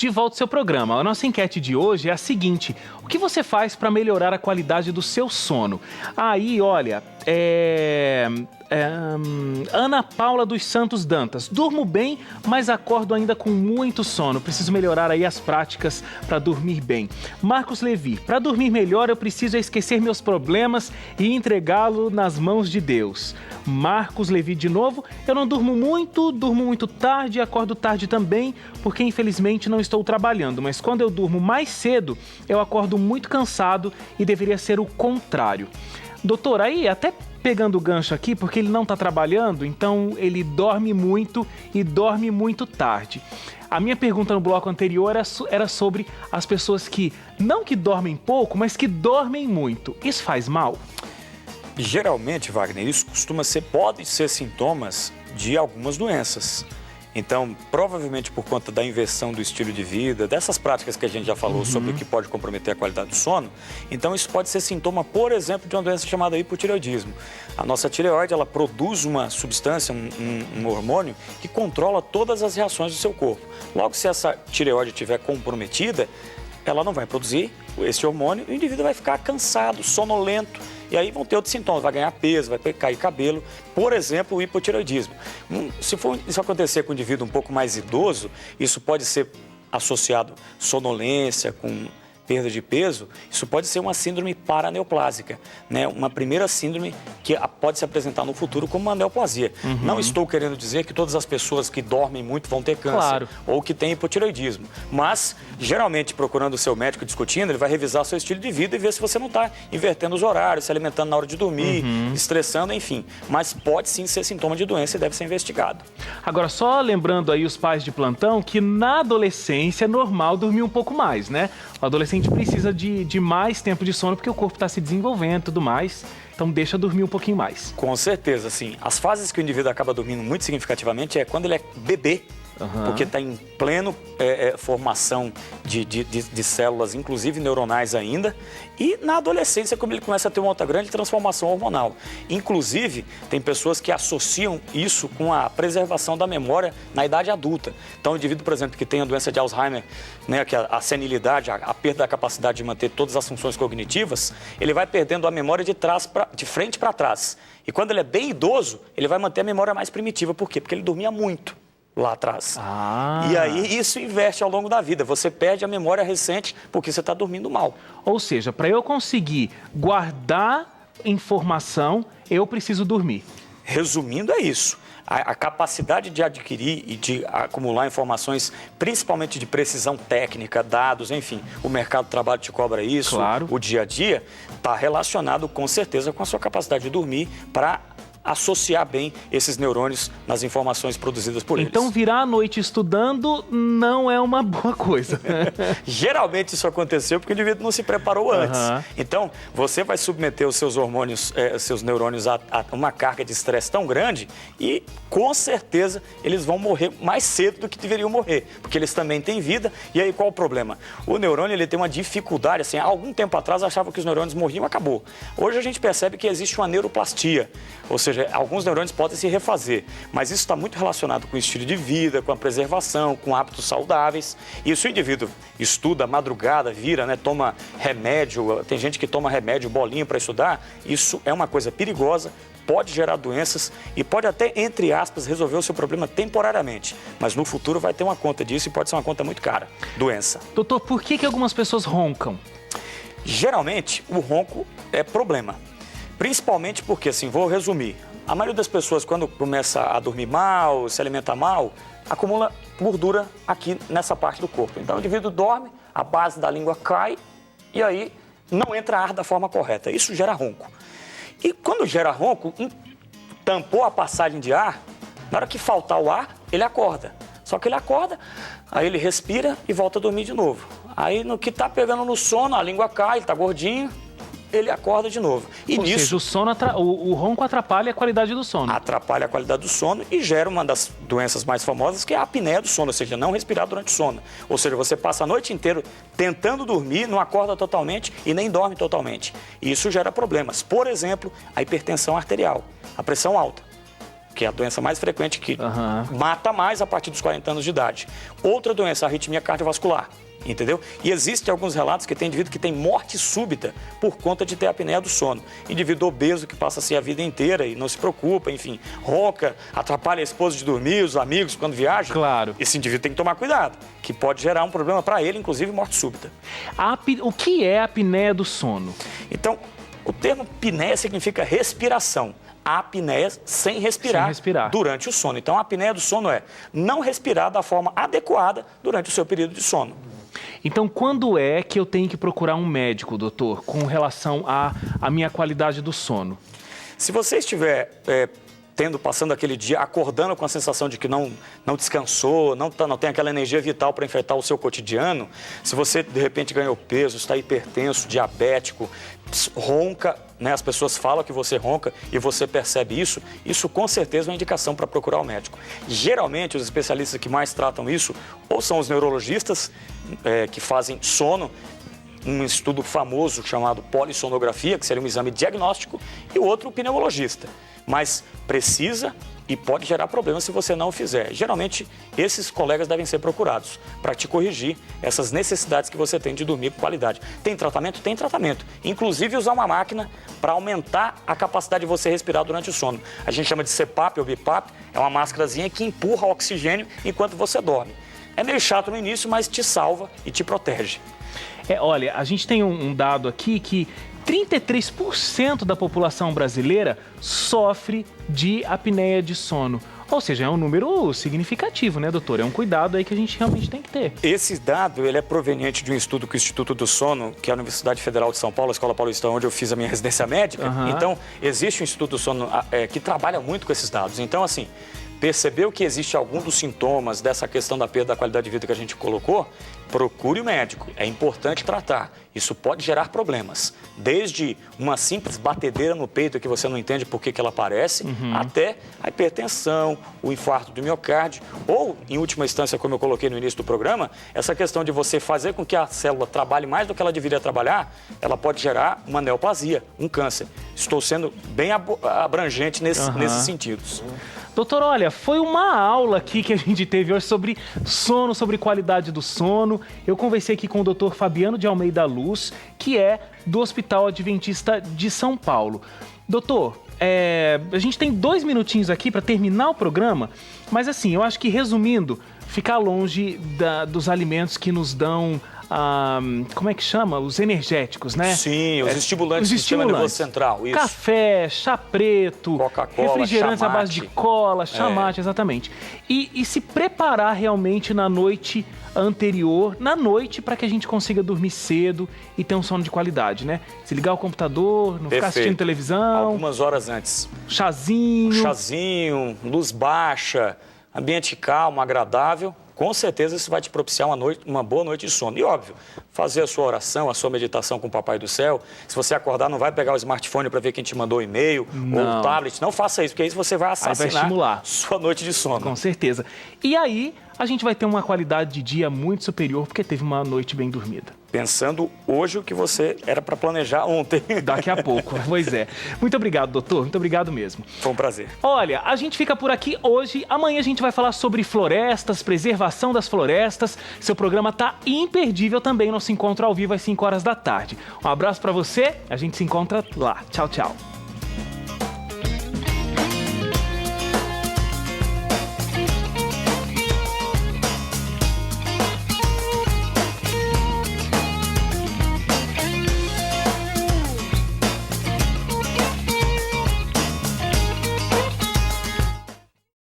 de volta ao seu programa. A nossa enquete de hoje é a seguinte: o que você faz para melhorar a qualidade do seu sono? Aí, olha, Ana Paula dos Santos Dantas: durmo bem, mas acordo ainda com muito sono. Preciso melhorar aí as práticas para dormir bem. Marcos Levi: para dormir melhor eu preciso esquecer meus problemas e entregá-lo nas mãos de Deus. Marcos Levi de novo: eu não durmo muito tarde e acordo tarde também, porque infelizmente não estou trabalhando, mas quando eu durmo mais cedo, eu acordo muito cansado e deveria ser o contrário. Doutor, aí até pegando o gancho aqui, porque ele não está trabalhando, então ele dorme muito e dorme muito tarde. A minha pergunta no bloco anterior era sobre as pessoas que, não que dormem pouco, mas que dormem muito. Isso faz mal? Geralmente, Wagner, isso pode ser sintomas de algumas doenças. Então, provavelmente por conta da inversão do estilo de vida, dessas práticas que a gente já falou sobre o que pode comprometer a qualidade do sono, então isso pode ser sintoma, por exemplo, de uma doença chamada hipotireoidismo. A nossa tireoide, ela produz uma substância, um hormônio, que controla todas as reações do seu corpo. Logo, se essa tireoide estiver comprometida, ela não vai produzir esse hormônio e o indivíduo vai ficar cansado, sonolento. E aí vão ter outros sintomas, vai ganhar peso, vai cair cabelo, por exemplo, o hipotireoidismo. Se for isso acontecer com um indivíduo um pouco mais idoso, isso pode ser associado à sonolência, com perda de peso, isso pode ser uma síndrome paraneoplásica, né? Uma primeira síndrome que pode se apresentar no futuro como uma neoplasia. Não estou querendo dizer que todas as pessoas que dormem muito vão ter câncer ou que têm hipotireoidismo, mas geralmente procurando o seu médico discutindo, ele vai revisar seu estilo de vida e ver se você não está invertendo os horários, se alimentando na hora de dormir, estressando, enfim. Mas pode sim ser sintoma de doença e deve ser investigado. Agora, só lembrando aí os pais de plantão que na adolescência é normal dormir um pouco mais, né? O adolescente precisa de mais tempo de sono porque o corpo está se desenvolvendo e tudo mais, então deixa dormir um pouquinho mais. Com certeza, sim. As fases que o indivíduo acaba dormindo muito significativamente é quando ele é bebê, porque está em pleno formação de células, inclusive neuronais ainda, e na adolescência, como ele começa a ter uma outra grande transformação hormonal. Inclusive, tem pessoas que associam isso com a preservação da memória na idade adulta. Então, o indivíduo, por exemplo, que tem a doença de Alzheimer, né, que é a senilidade, a perda da capacidade de manter todas as funções cognitivas, ele vai perdendo a memória de frente para trás. E quando ele é bem idoso, ele vai manter a memória mais primitiva. Por quê? Porque ele dormia muito lá atrás. E aí isso inverte ao longo da vida. Você perde a memória recente porque você está dormindo mal. Ou seja, para eu conseguir guardar informação, eu preciso dormir. Resumindo, é isso. A capacidade de adquirir e de acumular informações, principalmente de precisão técnica, dados, enfim, o mercado de trabalho te cobra isso, o dia a dia, está relacionado com certeza com a sua capacidade de dormir para associar bem esses neurônios nas informações produzidas por eles. Então, virar a noite estudando não é uma boa coisa. Geralmente isso aconteceu porque o indivíduo não se preparou antes. Então, você vai submeter os seus hormônios, seus neurônios a uma carga de estresse tão grande e, com certeza, eles vão morrer mais cedo do que deveriam morrer, porque eles também têm vida. E aí, qual o problema? O neurônio, ele tem uma dificuldade, assim, há algum tempo atrás achava que os neurônios morriam e acabou. Hoje a gente percebe que existe uma neuroplastia, ou seja, alguns neurônios podem se refazer, mas isso está muito relacionado com o estilo de vida, com a preservação, com hábitos saudáveis. E se o indivíduo estuda madrugada, vira, né, toma remédio, tem gente que toma remédio, bolinho para estudar, isso é uma coisa perigosa, pode gerar doenças e pode até, entre aspas, resolver o seu problema temporariamente. Mas no futuro vai ter uma conta disso e pode ser uma conta muito cara. Doença. Doutor, por que algumas pessoas roncam? Geralmente, o ronco é problema. Principalmente porque, assim, vou resumir, a maioria das pessoas, quando começa a dormir mal, se alimenta mal, acumula gordura aqui nessa parte do corpo. Então, o indivíduo dorme, a base da língua cai e aí não entra ar da forma correta. Isso gera ronco. E quando gera ronco, tampou a passagem de ar, na hora que faltar o ar, ele acorda. Só que ele acorda, aí ele respira e volta a dormir de novo. Aí, no que está pegando no sono, a língua cai, ele está gordinho, ele acorda de novo. E Ou seja, o ronco atrapalha a qualidade do sono. Atrapalha a qualidade do sono e gera uma das doenças mais famosas, que é a apneia do sono, ou seja, não respirar durante o sono. Ou seja, você passa a noite inteira tentando dormir, não acorda totalmente e nem dorme totalmente. E isso gera problemas. Por exemplo, a hipertensão arterial, a pressão alta, que é a doença mais frequente que mata mais a partir dos 40 anos de idade. Outra doença, a arritmia cardiovascular. Entendeu? E existem alguns relatos que tem indivíduo que tem morte súbita por conta de ter apneia do sono. Indivíduo obeso que passa assim a vida inteira e não se preocupa, enfim, ronca, atrapalha a esposa de dormir, os amigos quando viaja. Claro. Esse indivíduo tem que tomar cuidado, que pode gerar um problema para ele, inclusive morte súbita. O que é a apneia do sono? Então, o termo apneia significa respiração. A apneia sem respirar durante o sono. Então, a apneia do sono é não respirar da forma adequada durante o seu período de sono. Então, quando é que eu tenho que procurar um médico, doutor, com relação à minha qualidade do sono? Se você estiver passando aquele dia, acordando com a sensação de que não descansou, não tem aquela energia vital para enfrentar o seu cotidiano, se você, de repente, ganhou peso, está hipertenso, diabético, ronca, né? As pessoas falam que você ronca e você percebe isso com certeza é uma indicação para procurar o médico. Geralmente, os especialistas que mais tratam isso ou são os neurologistas que fazem sono, um estudo famoso chamado polissonografia, que seria um exame diagnóstico, e o outro o pneumologista. Mas precisa e pode gerar problemas se você não o fizer. Geralmente, esses colegas devem ser procurados para te corrigir essas necessidades que você tem de dormir com qualidade. Tem tratamento? Tem tratamento. Inclusive, usar uma máquina para aumentar a capacidade de você respirar durante o sono. A gente chama de CPAP ou BiPAP, é uma máscarazinha que empurra o oxigênio enquanto você dorme. É meio chato no início, mas te salva e te protege. Olha, a gente tem um dado aqui que 33% da população brasileira sofre de apneia de sono. Ou seja, é um número significativo, né, doutor? É um cuidado aí que a gente realmente tem que ter. Esse dado, ele é proveniente de um estudo que o Instituto do Sono, que é a Universidade Federal de São Paulo, a Escola Paulista, onde eu fiz a minha residência médica. Então, existe um Instituto do Sono que trabalha muito com esses dados. Então, assim, percebeu que existe algum dos sintomas dessa questão da perda da qualidade de vida que a gente colocou, procure o médico. É importante tratar. Isso pode gerar problemas. Desde uma simples batedeira no peito que você não entende por que ela aparece, até a hipertensão, o infarto do miocárdio, ou, em última instância, como eu coloquei no início do programa, essa questão de você fazer com que a célula trabalhe mais do que ela deveria trabalhar, ela pode gerar uma neoplasia, um câncer. Estou sendo bem abrangente nesses sentidos. Doutor, olha, foi uma aula aqui que a gente teve hoje sobre sono, sobre qualidade do sono. Eu conversei aqui com o doutor Fabiano de Almeida Luz, que é do Hospital Adventista de São Paulo. Doutor, a gente tem 2 minutinhos aqui para terminar o programa, mas assim, eu acho que resumindo, ficar longe dos alimentos que nos dão... como é que chama? Os energéticos, né? Sim, os estimulantes do sistema nervoso central. Isso. Café, chá preto, Coca-Cola, refrigerantes à chamate. base de cola, chamate, exatamente. E se preparar realmente na noite anterior, para que a gente consiga dormir cedo e ter um sono de qualidade, né? Se ligar o computador, não ficar assistindo televisão. Algumas horas antes. Chazinho, luz baixa, ambiente calmo, agradável. Com certeza isso vai te propiciar uma boa noite de sono. E óbvio, fazer a sua oração, a sua meditação com o Papai do Céu. Se você acordar, não vai pegar o smartphone para ver quem te mandou o e-mail ou o tablet. Não faça isso, porque aí você vai assassinar sua noite de sono. Com certeza. E aí, a gente vai ter uma qualidade de dia muito superior, porque teve uma noite bem dormida. Pensando hoje o que você era para planejar ontem. Daqui a pouco, pois é. Muito obrigado, doutor. Muito obrigado mesmo. Foi um prazer. Olha, a gente fica por aqui hoje. Amanhã a gente vai falar sobre florestas, preservação das florestas. Seu programa tá imperdível também. Nosso encontro ao vivo às 5 horas da tarde. Um abraço para você. A gente se encontra lá. Tchau, tchau.